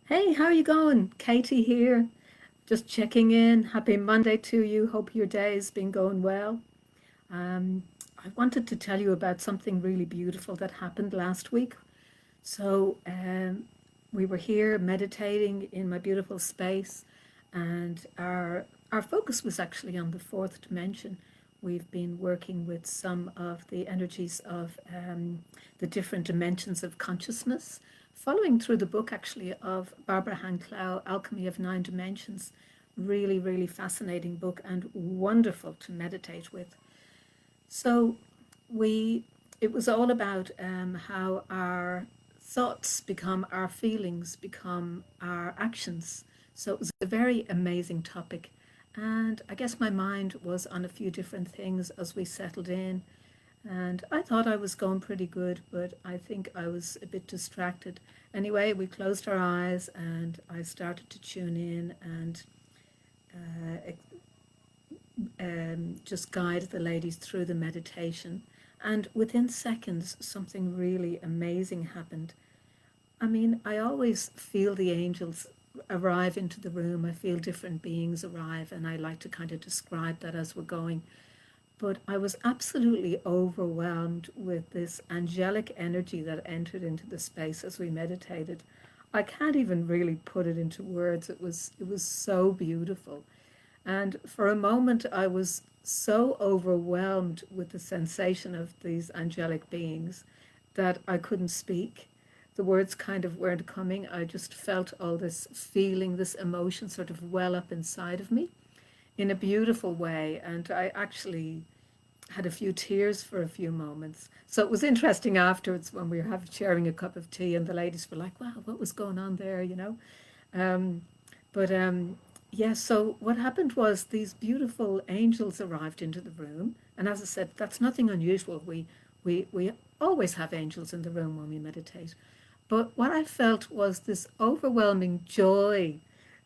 Hey, how are you going? Katie here, just checking in. Happy Monday to you. Hope your day's been going well. Um, I wanted to tell you about something really beautiful that happened last week. We were here meditating in my beautiful space, and our focus was actually on the fourth dimension. We've been working with some of the energies of the different dimensions of consciousness, following through the book actually of Barbara Hanclau, Alchemy of Nine Dimensions. Really, really fascinating book and wonderful to meditate with. So we it was all about how our thoughts become our feelings, become our actions. So it was a very amazing topic. And I guess my mind was on a few different things as we settled in. And I thought I was going pretty good, but I think I was a bit distracted. Anyway, we closed our eyes and I started to tune in and uh, just guide the ladies through the meditation. And within seconds, something really amazing happened. I mean, I always feel the angels arrive into the room. I feel different beings arrive, and I like to kind of describe that as we're going. But I was absolutely overwhelmed with this angelic energy that entered into the space as we meditated. I can't even really put it into words. It was so beautiful. And for a moment, I was so overwhelmed with the sensation of these angelic beings that I couldn't speak. The words kind of weren't coming. I just felt all this feeling, this emotion sort of well up inside of me in a beautiful way. And I actually had a few tears for a few moments. So it was interesting afterwards when we were sharing a cup of tea, and the ladies were like, wow, what was going on there? Um, but yeah, so what happened was these beautiful angels arrived into the room, and as I said, that's nothing unusual. We always have angels in the room when we meditate. But what I felt was this overwhelming joy,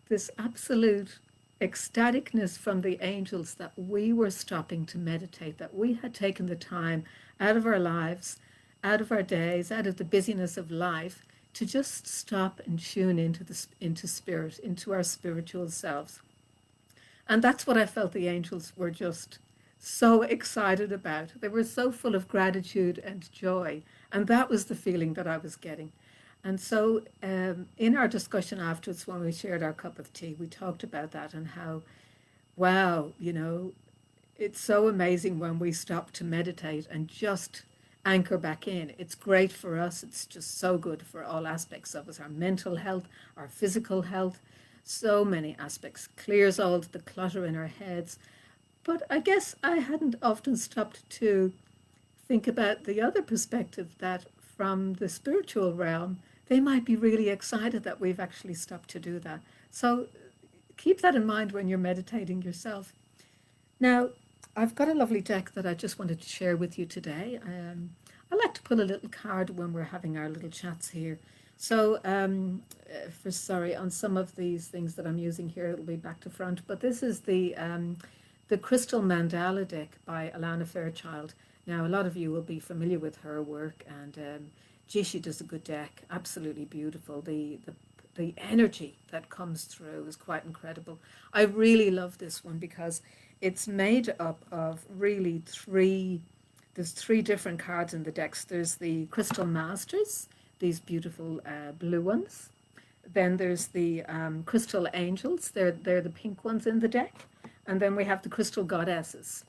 this absolute ecstaticness from the angels that we were stopping to meditate, that we had taken the time out of our lives, out of our days, out of the busyness of life to just stop and tune into spirit, into our spiritual selves. And that's what I felt the angels were just so excited about. They were so full of gratitude and joy. And that was the feeling that I was getting. And so, in our discussion afterwards, when we shared our cup of tea, we talked about that and how, wow, it's so amazing when we stop to meditate and just anchor back in. It's great for us. It's just so good for all aspects of us, our mental health, our physical health, so many aspects. Clears all the clutter in our heads. But I guess I hadn't often stopped to think about the other perspective that from the spiritual realm, they might be really excited that we've actually stopped to do that. So keep that in mind when you're meditating yourself. Now, I've got a lovely deck that I just wanted to share with you today. I like to pull a little card when we're having our little chats here. So, sorry, on some of these things that I'm using here, it'll be back to front. But this is the Crystal Mandala deck by Alana Fairchild. Now, a lot of you will be familiar with her work, and gee, she does a good deck. Absolutely beautiful. The energy that comes through is quite incredible. I really love this one because it's made up of really there's three different cards in the decks. There's the Crystal Masters, these beautiful blue ones. Then there's the Crystal Angels. They're the pink ones in the deck. And then we have the Crystal Goddesses.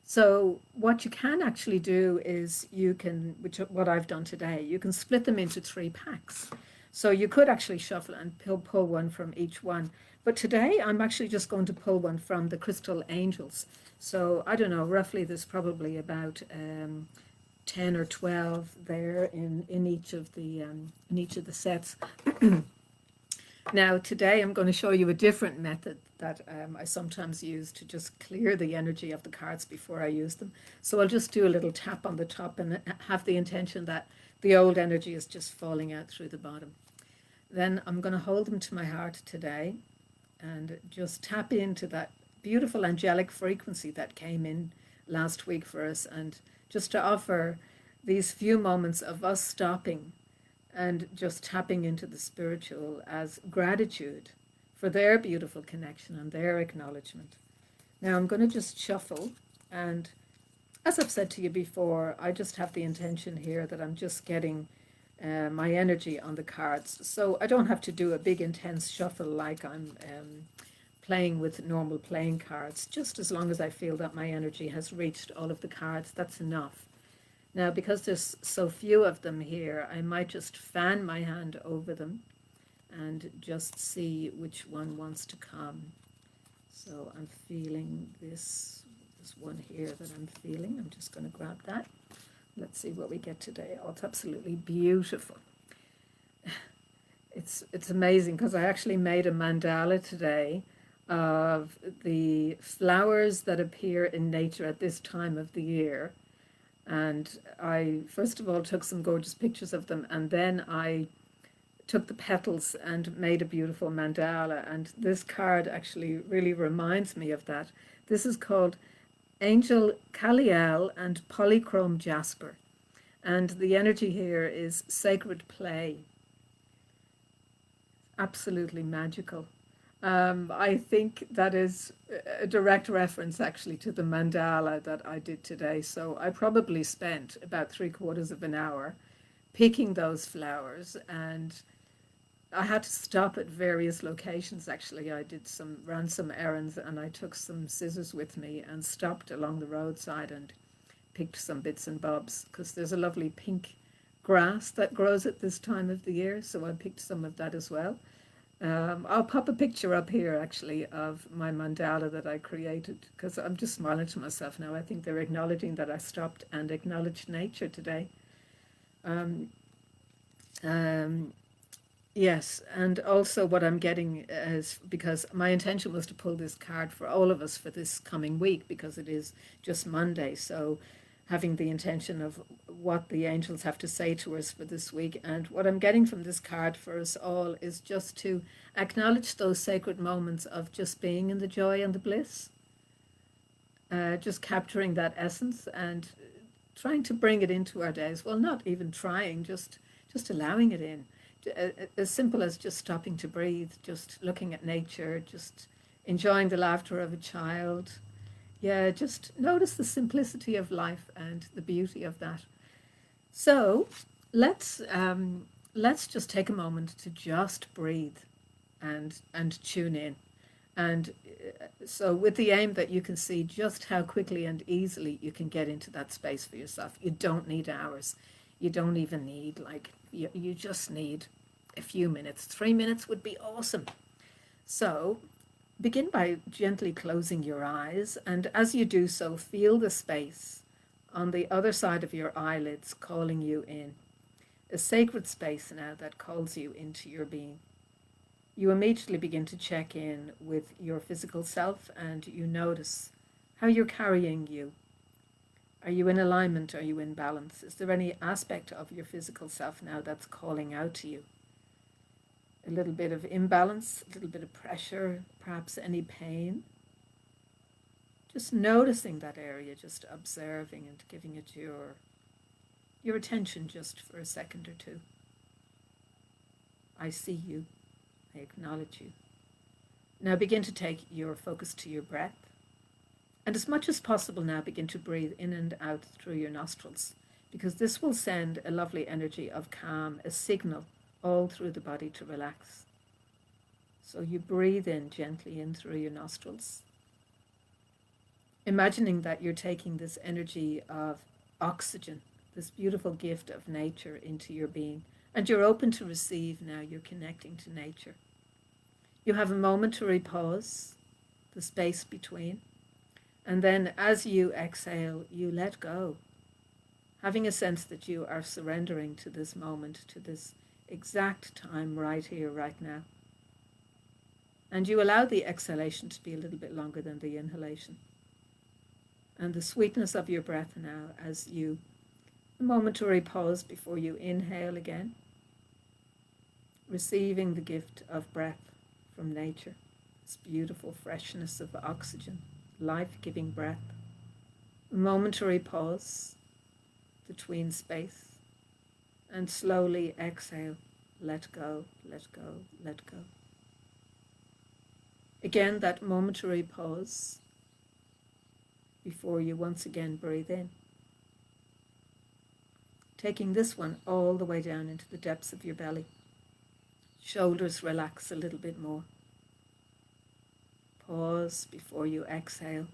So what you can actually do is you can, which what I've done today, you can split them into three packs. So you could actually shuffle and pull one from each one. But today I'm actually just going to pull one from the Crystal Angels. So I don't know, roughly there's probably about 10 or 12 there in each of the sets. Now, today I'm going to show you a different method that I sometimes use to just clear the energy of the cards before I use them. So I'll just do a little tap on the top and have the intention that the old energy is just falling out through the bottom. Then I'm going to hold them to my heart today and just tap into that beautiful angelic frequency that came in last week for us, and just to offer these few moments of us stopping and just tapping into the spiritual as gratitude for their beautiful connection and their acknowledgement. Now I'm going to just shuffle, and as I've said to you before, I just have the intention here that I'm just getting my energy on the cards. So I don't have to do a big intense shuffle like I'm playing with normal playing cards. Just as long as I feel that my energy has reached all of the cards, that's enough. Now, because there's so few of them here, I might just fan my hand over them and just see which one wants to come. So I'm feeling this one here that I'm feeling. I'm just going to grab that. Let's see what we get today. Oh, it's absolutely beautiful. It's amazing because I actually made a mandala today of the flowers that appear in nature at this time of the year. And I, first of all, took some gorgeous pictures of them, and then I took the petals and made a beautiful mandala. And this card actually really reminds me of that. This is called Angel Kaliel and Polychrome Jasper. And the energy here is sacred play. Absolutely magical. I think that is a direct reference actually to the mandala that I did today. So I probably spent about 3/4 of an hour picking those flowers, and I had to stop at various locations. Actually, I ran some errands, and I took some scissors with me and stopped along the roadside and picked some bits and bobs, because there's a lovely pink grass that grows at this time of the year, so I picked some of that as well. I'll pop a picture up here actually of my mandala that I created, because I'm just smiling to myself now. I think they're acknowledging that I stopped and acknowledged nature today. Yes, and also what I'm getting is, because my intention was to pull this card for all of us for this coming week, because it is just Monday, so having the intention of what the angels have to say to us for this week. And what I'm getting from this card for us all is just to acknowledge those sacred moments of just being in the joy and the bliss, just capturing that essence and trying to bring it into our days. Well, not even trying, just allowing it in. As simple as just stopping to breathe, just looking at nature, just enjoying the laughter of a child. Yeah, just notice the simplicity of life and the beauty of that. So let's just take a moment to just breathe and tune in. And so with the aim that you can see just how quickly and easily you can get into that space for yourself. You don't need hours. You don't even need, you just need a few minutes. 3 minutes would be awesome. So begin by gently closing your eyes, and as you do so, feel the space on the other side of your eyelids calling you in. A sacred space now that calls you into your being. You immediately begin to check in with your physical self, and you notice how you're carrying you. Are you in alignment? Are you in balance? Is there any aspect of your physical self now that's calling out to you? A little bit of imbalance, a little bit of pressure, perhaps any pain. Just noticing that area, just observing and giving it your attention just for a second or two. I see you. I acknowledge you. Now begin to take your focus to your breath. And as much as possible now begin to breathe in and out through your nostrils, because this will send a lovely energy of calm, a signal all through the body to relax. So you breathe in gently in through your nostrils, imagining that you're taking this energy of oxygen, this beautiful gift of nature, into your being, and you're open to receive now. You're connecting to nature. You have a momentary pause, the space between, and then as you exhale, you let go, having a sense that you are surrendering to this moment, to this exact time right here, right now. And you allow the exhalation to be a little bit longer than the inhalation. And the sweetness of your breath now, as you, a momentary pause before you inhale again, receiving the gift of breath from nature, this beautiful freshness of oxygen, life-giving breath. A momentary pause between space. And slowly exhale. Let go, let go, let go. Again, that momentary pause before you once again breathe in. Taking this one all the way down into the depths of your belly. Shoulders relax a little bit more. Pause before you exhale.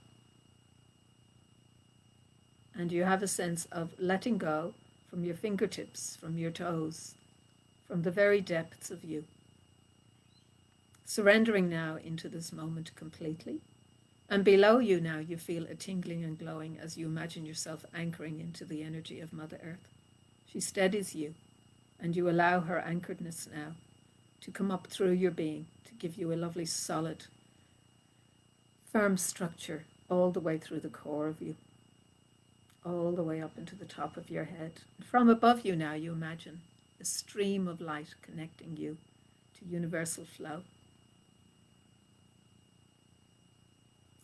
And you have a sense of letting go from your fingertips, from your toes, from the very depths of you. Surrendering now into this moment completely. And below you now, you feel a tingling and glowing as you imagine yourself anchoring into the energy of Mother Earth. She steadies you, and you allow her anchoredness now to come up through your being, to give you a lovely, solid, firm structure all the way through the core of you, all the way up into the top of your head. And from above you now, you imagine a stream of light connecting you to universal flow.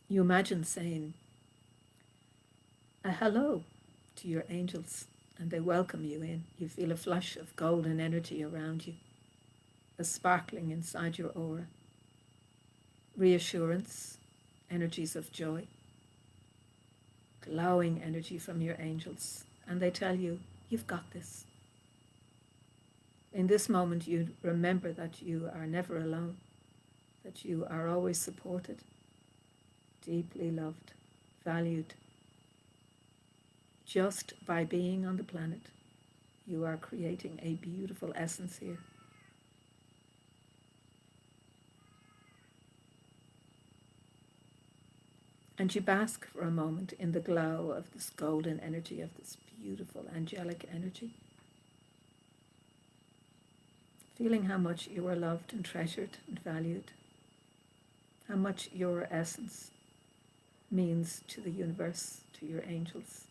You imagine saying a hello to your angels, and they welcome you in. You feel a flush of golden energy around you, a sparkling inside your aura, reassurance, energies of joy, glowing energy from your angels, and they tell you, you've got this. In this moment, you remember that you are never alone, that you are always supported, deeply loved, valued. Just by being on the planet, you are creating a beautiful essence here. And you bask for a moment in the glow of this golden energy, of this beautiful angelic energy. Feeling how much you are loved and treasured and valued. How much your essence means to the universe, to your angels.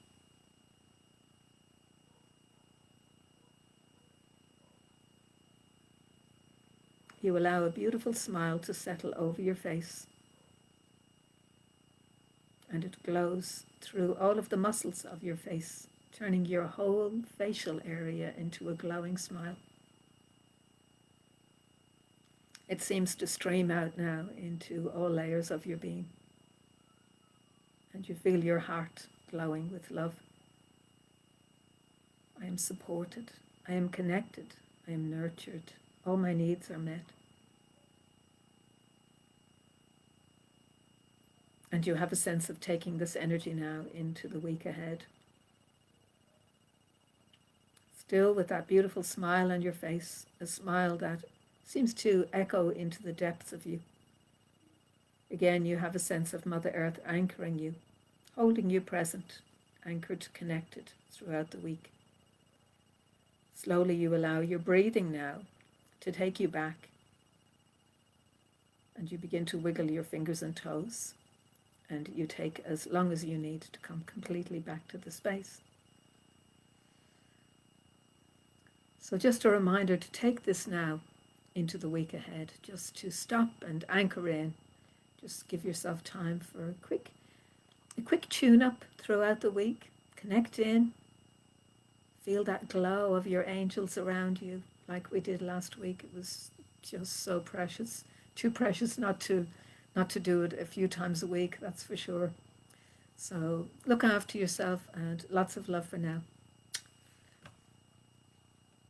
You allow a beautiful smile to settle over your face, and it glows through all of the muscles of your face, turning your whole facial area into a glowing smile. It seems to stream out now into all layers of your being, and you feel your heart glowing with love. I am supported, I am connected, I am nurtured, all my needs are met. And you have a sense of taking this energy now into the week ahead. Still with that beautiful smile on your face, a smile that seems to echo into the depths of you. Again, you have a sense of Mother Earth anchoring you, holding you present, anchored, connected throughout the week. Slowly you allow your breathing now to take you back, and you begin to wiggle your fingers and toes, and you take as long as you need to come completely back to the space. So just a reminder to take this now into the week ahead, just to stop and anchor in. Just give yourself time for a quick tune-up throughout the week. Connect in. Feel that glow of your angels around you, like we did last week. It was just so precious. Too precious not to do it a few times a week, that's for sure. So look after yourself, and lots of love for now.